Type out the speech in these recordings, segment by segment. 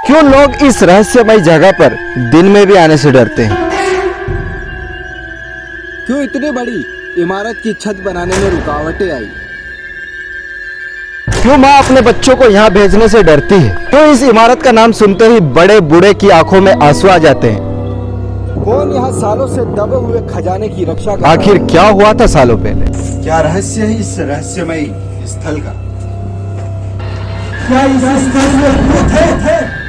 क्यों लोग इस रहस्यमय जगह पर दिन में भी आने से डरते हैं? क्यों इतनी बड़ी इमारत की छत बनाने में रुकावटें आई? क्यों माँ अपने बच्चों को यहाँ भेजने से डरती है? क्यों इस इमारत का नाम सुनते ही बड़े बूढ़े की आंखों में आंसू आ जाते हैं? कौन यहाँ सालों से दबे हुए खजाने की रक्षा करता है? आखिर क्या हुआ था सालों पहले? क्या रहस्य है इस रहस्यमय स्थल का? क्या इस स्थल में भूत है?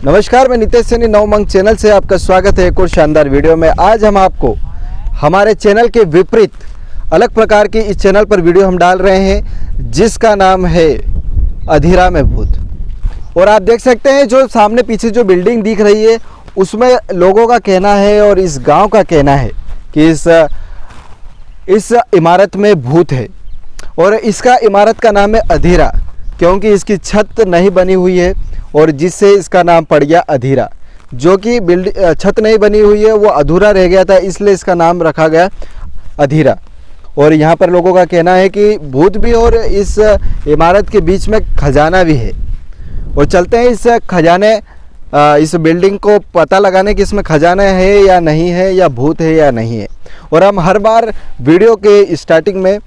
नमस्कार, मैं नितेश सैनी नवमंग चैनल से आपका स्वागत है एक और शानदार वीडियो में। आज हम आपको हमारे चैनल के विपरीत अलग प्रकार की इस चैनल पर वीडियो हम डाल रहे हैं जिसका नाम है अधीरा में भूत। और आप देख सकते हैं जो सामने पीछे जो बिल्डिंग दिख रही है उसमें लोगों का कहना है और इस गांव का कहना है कि इस इमारत में भूत है। और इसका इमारत का नाम है अधीरा, क्योंकि इसकी छत नहीं बनी हुई है और जिससे इसका नाम पड़ गया अधीरा। जो कि छत नहीं बनी हुई है वो अधूरा रह गया था, इसलिए इसका नाम रखा गया अधीरा। और यहाँ पर लोगों का कहना है कि भूत भी और इस इमारत के बीच में खजाना भी है। और चलते हैं इस खजाने इस बिल्डिंग को पता लगाने कि इसमें खजाना है या नहीं है, या भूत है या नहीं है। और हम हर बार वीडियो के स्टार्टिंग में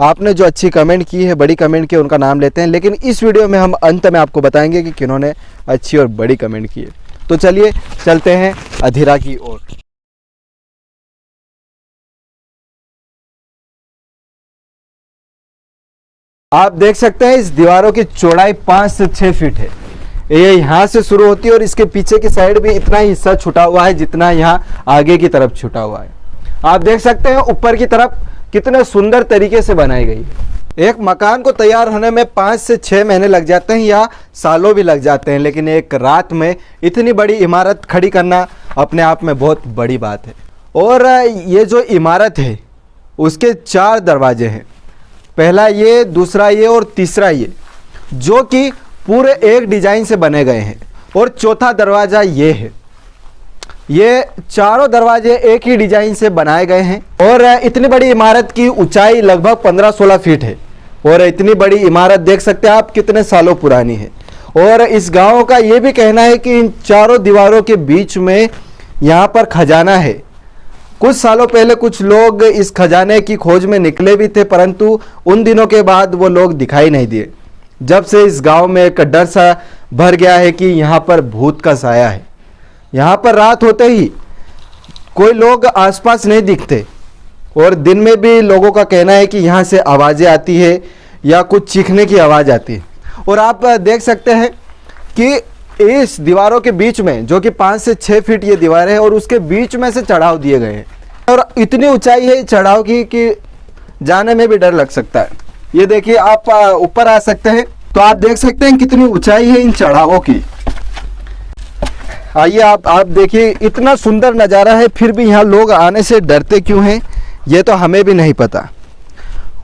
आपने जो अच्छी कमेंट की है, बड़ी कमेंट की, उनका नाम लेते हैं, लेकिन इस वीडियो में हम अंत में आपको बताएंगे कि किन्होंने अच्छी और बड़ी कमेंट की है। तो चलिए चलते हैं अधीरा की ओर। आप देख सकते हैं इस दीवारों की चौड़ाई 5 से 6 फीट है। ये यहाँ से शुरू होती है और इसके पीछे की साइड भी इतना ही हिस्सा छुटा हुआ है जितना यहाँ आगे की तरफ छुटा हुआ है। आप देख सकते हैं ऊपर की तरफ कितने सुंदर तरीके से बनाई गई है। एक मकान को तैयार होने में 5 से 6 महीने लग जाते हैं या सालों भी लग जाते हैं, लेकिन एक रात में इतनी बड़ी इमारत खड़ी करना अपने आप में बहुत बड़ी बात है। और ये जो इमारत है उसके 4 दरवाजे हैं, पहला ये, दूसरा ये और तीसरा ये, जो कि पूरे एक डिजाइन से बने गए हैं। और चौथा दरवाजा ये है। ये चारों दरवाजे एक ही डिजाइन से बनाए गए हैं। और इतनी बड़ी इमारत की ऊंचाई लगभग 15-16 फीट है। और इतनी बड़ी इमारत देख सकते हैं आप कितने सालों पुरानी है। और इस गांव का ये भी कहना है कि इन चारों दीवारों के बीच में यहाँ पर खजाना है। कुछ सालों पहले कुछ लोग इस खजाने की खोज में निकले भी थे, परंतु उन दिनों के बाद वो लोग दिखाई नहीं दिए। जब से इस गांव में एक डर सा भर गया है कि यहाँ पर भूत का साया है। यहाँ पर रात होते ही कोई लोग आसपास नहीं दिखते और दिन में भी लोगों का कहना है कि यहाँ से आवाज़ें आती है या कुछ चीखने की आवाज़ आती है। और आप देख सकते हैं कि इस दीवारों के बीच में, जो कि 5 से 6 फीट ये दीवार है, और उसके बीच में से चढ़ाव दिए गए हैं। और इतनी ऊंचाई है चढ़ाव की कि जाने में भी डर लग सकता है। ये देखिए, आप ऊपर आ सकते हैं तो आप देख सकते हैं कितनी ऊंचाई है इन चढ़ावों की। आइए आप देखिए, इतना सुंदर नज़ारा है, फिर भी यहाँ लोग आने से डरते क्यों हैं ये तो हमें भी नहीं पता।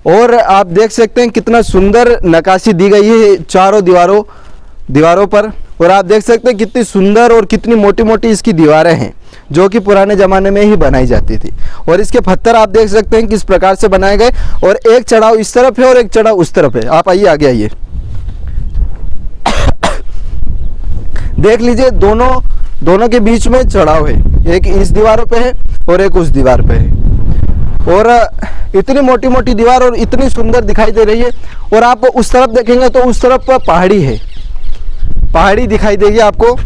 और आप देख सकते हैं कितना सुंदर नक्काशी दी गई है चारों दीवारों पर। और आप देख सकते हैं कितनी सुंदर और कितनी मोटी मोटी इसकी दीवारें हैं, जो कि पुराने ज़माने में ही बनाई जाती थी। और इसके पत्थर आप देख सकते हैं किस प्रकार से बनाए गए। और एक चढ़ाव इस तरफ है और एक चढ़ाव उस तरफ है। आप आइए, आगे आइए, देख लीजिए, दोनों के बीच में चढ़ाव है। एक इस दीवारों पे है और एक उस दीवार पे है। और इतनी मोटी मोटी दीवार और इतनी सुंदर दिखाई दे रही है। और आप उस तरफ देखेंगे तो उस तरफ पहाड़ी है, पहाड़ी दिखाई देगी आपको,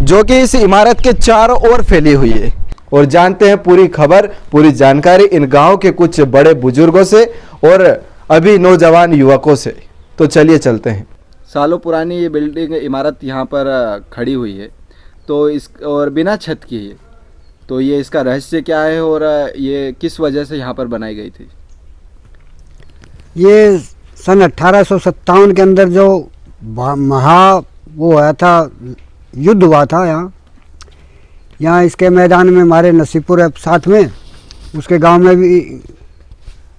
जो कि इस इमारत के चारों ओर फैली हुई है। और जानते हैं पूरी खबर, पूरी जानकारी इन गांव के कुछ बड़े बुजुर्गों से और अभी नौजवान युवकों से। तो चलिए चलते हैं। सालों पुरानी ये बिल्डिंग इमारत यहाँ पर खड़ी हुई है, तो और बिना छत की है। तो ये इसका रहस्य क्या है और ये किस वजह से यहाँ पर बनाई गई थी? ये सन 1857 के अंदर जो वो आया था, युद्ध हुआ था यहाँ इसके मैदान में, हमारे नसीबपुर साथ में, उसके गांव में भी,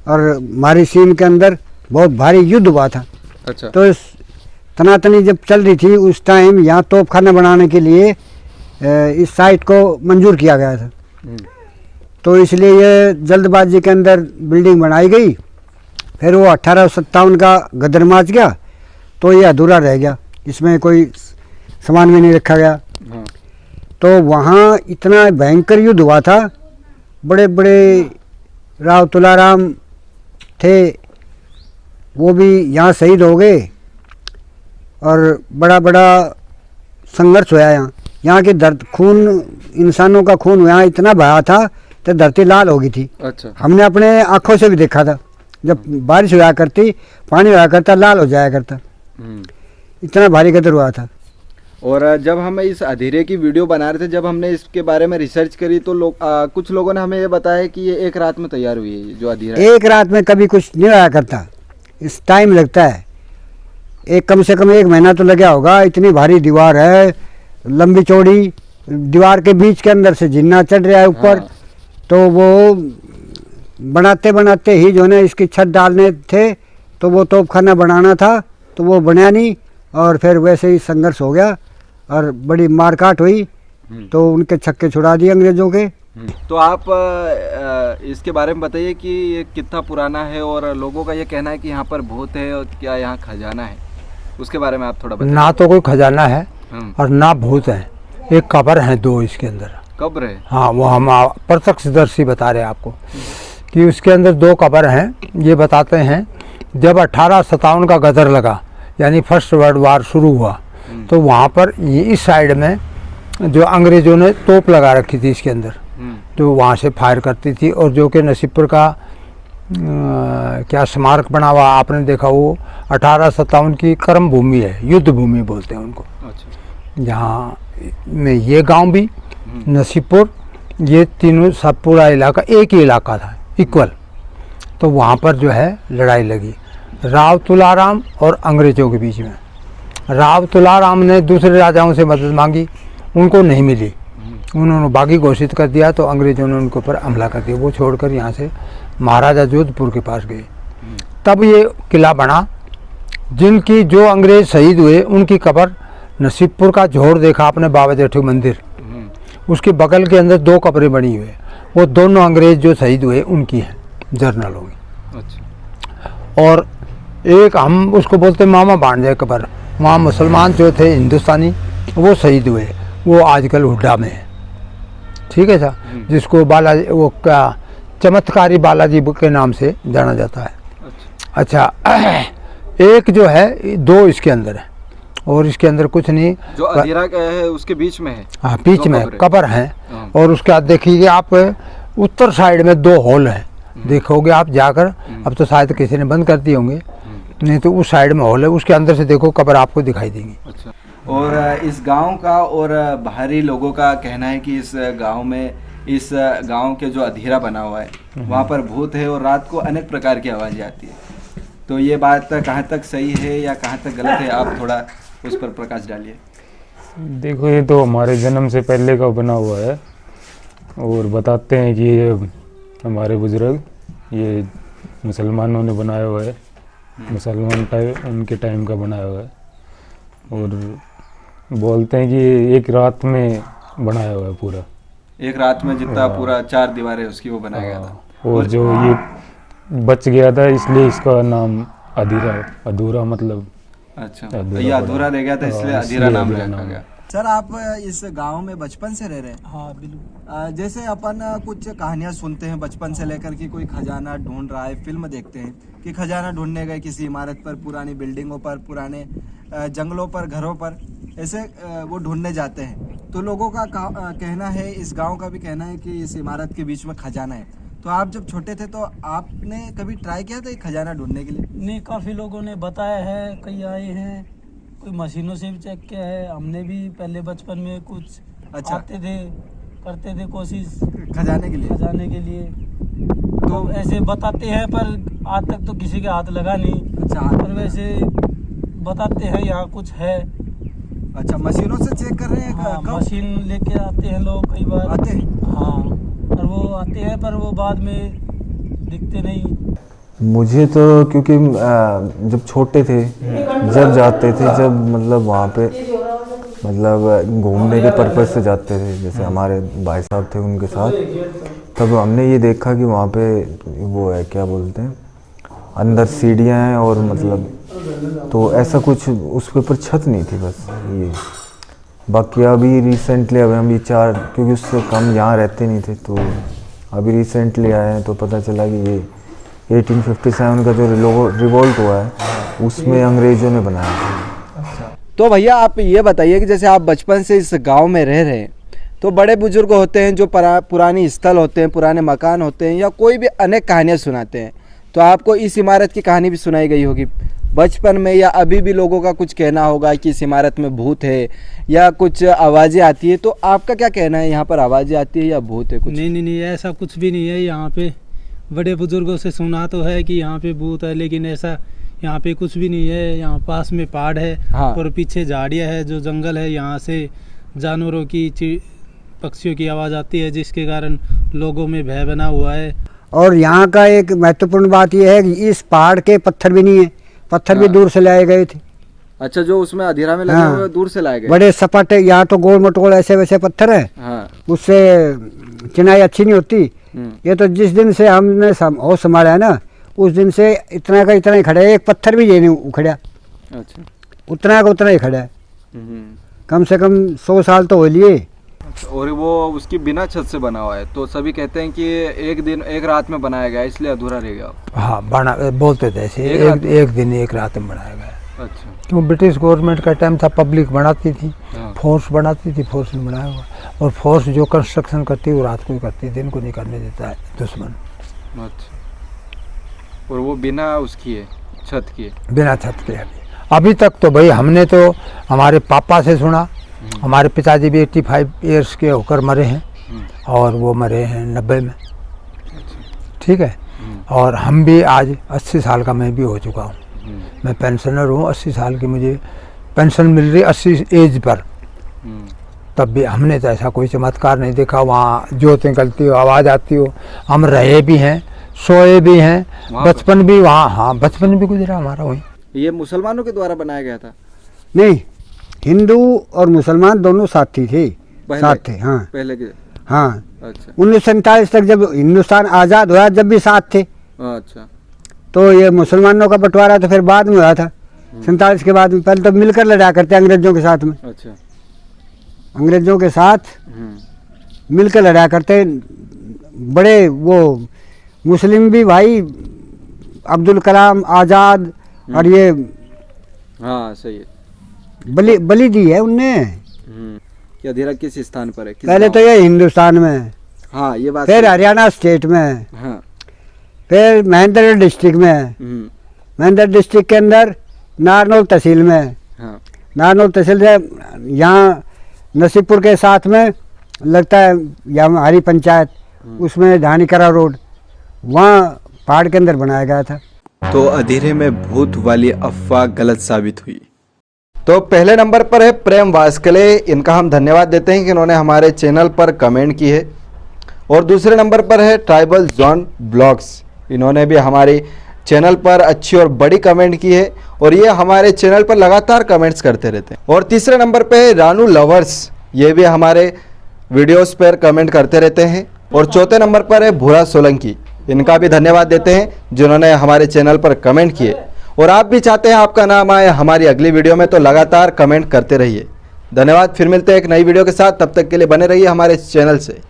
और हमारी सीम के अंदर बहुत भारी युद्ध हुआ था। अच्छा। तो इस तनातनी जब चल रही थी उस टाइम यहाँ तोपखाना बनाने के लिए इस साइट को मंजूर किया गया था। तो इसलिए ये जल्दबाजी के अंदर बिल्डिंग बनाई गई फिर वो 1857 का गदर माच गया तो ये अधूरा रह गया, इसमें कोई सामान भी नहीं रखा गया। हाँ। तो वहाँ इतना भयंकर युद्ध हुआ था, बड़े बड़े राव तुलाराम थे, वो भी यहाँ शहीद हो गए और बड़ा बड़ा संघर्ष हुआ यहाँ की दर्द खून, इंसानों का खून यहाँ इतना बहा था तो धरती लाल हो गई थी। अच्छा। हमने अपने आँखों से भी देखा था, जब बारिश हुआ करती पानी हुआ करता लाल हो जाया करता, इतना भारी गदर हुआ था। और जब हम इस अधीरे की वीडियो बना रहे थे, जब हमने इसके बारे में रिसर्च करी तो कुछ लोगों ने हमें ये बताया कि ये एक रात में तैयार हुई है, जो अधीरा एक रात में कभी कुछ नहीं होया करता, इस टाइम लगता है, एक कम से कम 1 महीना तो लगा होगा। इतनी भारी दीवार है, लंबी चौड़ी, दीवार के बीच के अंदर से जिन्ना चढ़ रहा है ऊपर। हाँ। तो वो बनाते बनाते ही जो है इसकी छत डालने थे, तो वो तोपखाना बनाना था तो वो बना नहीं, और फिर वैसे ही संघर्ष हो गया और बड़ी मारकाट हुई, तो उनके छक्के छुड़ा दिए अंग्रेजों के। तो आप इसके बारे में बताइए कि ये कितना पुराना है, और लोगों का ये कहना है कि यहाँ पर भूत है और क्या यहाँ खजाना है, उसके बारे में आप थोड़ा बताइए। ना तो कोई खजाना है और ना भूत है, एक कब्र है 2 इसके अंदर। कब्र है? हाँ, वो हम प्रत्यक्षदर्शी बता रहे हैं आपको कि उसके अंदर 2 कब्र हैं। ये बताते हैं जब 1857 का गदर लगा, यानी फर्स्ट वर्ल्ड वार शुरू हुआ, तो वहाँ पर ये इस साइड में जो अंग्रेज़ों ने तोप लगा रखी थी इसके अंदर, तो वहाँ से फायर करती थी। और जो कि नसीबपुर का क्या स्मारक बना हुआ आपने देखा, वो 1857 की कर्म भूमि है, युद्ध भूमि बोलते हैं उनको। अच्छा। जहाँ में ये गांव भी, नसीबपुर, ये तीनों सब पूरा इलाका एक ही इलाका था, इक्वल। तो वहाँ पर जो है लड़ाई लगी राव तुलाराम और अंग्रेज़ों के बीच में। राव तुलाराम ने दूसरे राजाओं से मदद मांगी, उनको नहीं मिली, उन्होंने बागी घोषित कर दिया, तो अंग्रेज़ों ने उनके ऊपर हमला कर दिया। वो छोड़कर यहाँ से महाराजा जोधपुर के पास गए, तब ये किला बना। जिनकी जो अंग्रेज़ शहीद हुए उनकी कब्र नसीबपुर का झोड़ देखा आपने, बाबा जेठू मंदिर, उसके बगल के अंदर 2 कब्रें बनी हुई है, वो दोनों अंग्रेज़ जो शहीद हुए उनकी हैं, जर्नलों की। अच्छा। और एक हम उसको बोलते मामा भांजे कब्र, वहाँ मुसलमान जो थे हिंदुस्तानी वो शहीद हुए, वो आजकल हुड्डा में है, ठीक है सर, जिसको बालाजी, वो क्या चमत्कारी बालाजी के नाम से जाना जाता है। अच्छा। एक जो है 2 इसके अंदर है, और इसके अंदर कुछ नहीं, जो अधीरा का है उसके बीच में है। हाँ, बीच में कब्र है। और उसके बाद देखिए आप उत्तर साइड में 2 हॉल हैं, देखोगे आप जाकर, अब तो शायद किसी ने बंद कर दिए होंगे, नहीं तो उस साइड में हॉल है, उसके अंदर से देखो कब्र आपको दिखाई देंगी। अच्छा। और इस गांव का और बाहरी लोगों का कहना है कि इस गांव के जो अधीरा बना हुआ है वहाँ पर भूत है और रात को अनेक प्रकार की आवाज़ें आती है। तो ये बात कहाँ तक सही है या कहाँ तक गलत है, आप थोड़ा उस पर प्रकाश डालिए। देखो, ये तो हमारे जन्म से पहले का बना हुआ है, और बताते हैं कि ये हमारे बुजुर्ग ये मुसलमानों ने बनाया हुआ है, मुसलमान टाइम उनके टाइम का बनाया हुआ है, और बोलते हैं कि एक रात में बनाया हुआ है पूरा, एक रात में जितना पूरा 4 दीवारें उसकी वो बनाया गया था। और जो ये बच गया था इसलिए इसका नाम अधूरा मतलब। अच्छा, ये अधूरा रह गया था इसलिए अधीरा नाम रखा गया। सर, आप इस गांव में बचपन से रह रहे हैं? हाँ बिल्कुल। जैसे अपन कुछ कहानियां सुनते हैं बचपन से लेकर कि कोई खजाना ढूंढ रहा है, फिल्म देखते हैं कि खजाना ढूंढने गए किसी इमारत पर, पुरानी बिल्डिंगों पर, पुराने जंगलों पर, घरों पर, ऐसे वो ढूंढने जाते हैं। तो लोगों का कहना है, इस गांव का भी कहना है कि इस इमारत के बीच में खजाना है। तो आप जब छोटे थे तो आपने कभी ट्राई किया था खजाना ढूंढने के लिए? नहीं, काफ़ी लोगों ने बताया है, कई आए हैं, कोई मशीनों से भी चेक किया है, हमने भी पहले बचपन में कुछ आते थे, करते थे कोशिश खजाने के लिए। तो ऐसे बताते हैं, पर आज तक तो किसी के हाथ लगा नहीं। अच्छा, पर वैसे बताते हैं यहाँ कुछ है। अच्छा, मशीनों से चेक कर रहे हैं? हाँ, मशीन लेके आते हैं लोग, कई बार आते हैं। हाँ, और वो आते हैं पर वो बाद में दिखते नहीं। मुझे तो क्योंकि जब छोटे थे, जब जाते थे, जब मतलब वहाँ पे मतलब घूमने के पर्पज़ से जाते थे, जैसे हमारे भाई साहब थे उनके साथ, तब हमने ये देखा कि वहाँ पे वो है क्या बोलते हैं अंदर सीढ़ियाँ हैं और मतलब तो ऐसा कुछ उसके ऊपर छत नहीं थी बस ये। बाकी अभी रिसेंटली अभी हम ये चार, क्योंकि उससे कम यहाँ रहते नहीं थे, तो अभी रिसेंटली आए हैं तो पता चला कि ये 1857 का जो रिवोल्ट हुआ है उसमें अंग्रेज़ों ने बनाया था। तो भैया आप ये बताइए कि जैसे आप बचपन से इस गांव में रह रहे हैं, तो बड़े बुजुर्ग होते हैं जो पुरानी स्थल होते हैं, पुराने मकान होते हैं, या कोई भी अनेक कहानियाँ सुनाते हैं, तो आपको इस इमारत की कहानी भी सुनाई गई होगी बचपन में, या अभी भी लोगों का कुछ कहना होगा कि इस इमारत में भूत है या कुछ आवाज़ें आती है, तो आपका क्या कहना है, यहाँ पर आवाज़ें आती है या भूत है कुछ? नहीं, ऐसा कुछ भी नहीं है। यहाँ पे बड़े बुजुर्गों से सुना तो है कि यहाँ पे भूत है, लेकिन ऐसा यहाँ पे कुछ भी नहीं है। यहाँ पास में पहाड़ है, हाँ। और पीछे झाड़ियाँ है, जो जंगल है, यहाँ से जानवरों की पक्षियों की आवाज़ आती है, जिसके कारण लोगों में भय बना हुआ है। और यहाँ का एक महत्वपूर्ण बात यह है कि इस पहाड़ के पत्थर भी नहीं है, पत्थर भी दूर से लाए गए थे। अच्छा, जो उसमें अधीरा में लगे हाँ। हुए दूर से लाए गए? बड़े सपाटे, यहाँ तो गोल मटोल ऐसे वैसे पत्थर है, हाँ। उससे चिनाई अच्छी नहीं होती। ये तो जिस दिन से हमने होश संभाला है ना, उस दिन से इतना का इतना ही खड़ा है, एक पत्थर भी ये नहीं उखड़ा। अच्छा। उतना का उतना ही खड़ा है, कम से कम 100 साल तो हो लिए। और वो उसकी बिना छत से बना हुआ है, तो सभी कहते हैं कि एक रात में बनाया गया इसलिए अधूरा रह गया। हाँ, बना बोलते थे ऐसे, एक दिन एक रात में बनाया गया। अच्छा। क्यों, ब्रिटिश गवर्नमेंट का टाइम था, पब्लिक बनाती थी, हाँ। फोर्स बनाती थी, फोर्स ने बनाया हुआ। और फोर्स जो कंस्ट्रक्शन करती है वो रात को ही करती है, दिन को नहीं करने देता है दुश्मन। अच्छा। और वो बिना उसकी है, छत की है? बिना छत के। अभी तक तो भाई हमने तो हमारे पापा से सुना, हमारे पिताजी भी 85 ईयर्स के होकर मरे हैं, और वो मरे हैं 90 में। ठीक है। और हम भी आज 80 साल का मैं भी हो चुका हूँ, मैं पेंशनर हूँ, 80 साल की मुझे पेंशन मिल रही 80 एज पर। तब भी हमने तो ऐसा कोई चमत्कार नहीं देखा, वहाँ जोत निकलती हो, आवाज़ आती हो। हम रहे भी हैं, सोए भी हैं, बचपन भी वहाँ, हाँ बचपन भी गुजरा हमारा वहीं। ये मुसलमानों के द्वारा बनाया गया था? नहीं, हिंदू और मुसलमान दोनों साथी थे, साथ थे। हाँ, पहले के? हाँ। अच्छा। 1947 तक जब हिंदुस्तान आज़ाद हुआ, जब भी साथ थे। अच्छा। तो ये मुसलमानों का बंटवारा तो फिर बाद में हुआ था, 47 के बाद में। पहले तो मिलकर लड़ा करते अंग्रेजों के साथ में। अच्छा। अंग्रेजों के साथ मिलकर लड़ा करते बड़े। वो मुस्लिम भी भाई, अब्दुल कलाम आज़ाद, और ये हाँ सही है, बलि दी है उनने। कि अधीरा किस स्थान पर है? पहले तो ये हिंदुस्तान में, हाँ ये बात। फिर हरियाणा स्टेट में, हाँ। फिर महेंद्रगढ़ डिस्ट्रिक्ट में, महेंद्रगढ़ डिस्ट्रिक्ट के अंदर नारनौल तहसील में। हाँ। नारनौल तहसील से यहाँ नसीबपुर के साथ में लगता है, यहाँ हरी पंचायत, उसमें धानीकरा रोड, वहाँ पहाड़ के अंदर बनाया गया था। तो अधीरे में भूत वाली अफवाह गलत साबित हुई। तो पहले नंबर पर है प्रेम वास्कले, इनका हम धन्यवाद देते हैं कि इन्होंने हमारे चैनल पर कमेंट की है। और दूसरे नंबर पर है ट्राइबल जोन ब्लॉग्स, इन्होंने भी हमारे चैनल पर अच्छी और बड़ी कमेंट की है, और ये हमारे चैनल पर लगातार कमेंट्स करते रहते हैं। और तीसरे नंबर पे है रानू लवर्स, ये भी हमारे वीडियोस पर कमेंट करते रहते हैं। और चौथे नंबर पर है भूरा सोलंकी, इनका भी धन्यवाद देते हैं जिन्होंने हमारे चैनल पर कमेंट किए। और आप भी चाहते हैं आपका नाम आए हमारी अगली वीडियो में, तो लगातार कमेंट करते रहिए। धन्यवाद, फिर मिलते हैं एक नई वीडियो के साथ, तब तक के लिए बने रहिए हमारे चैनल से।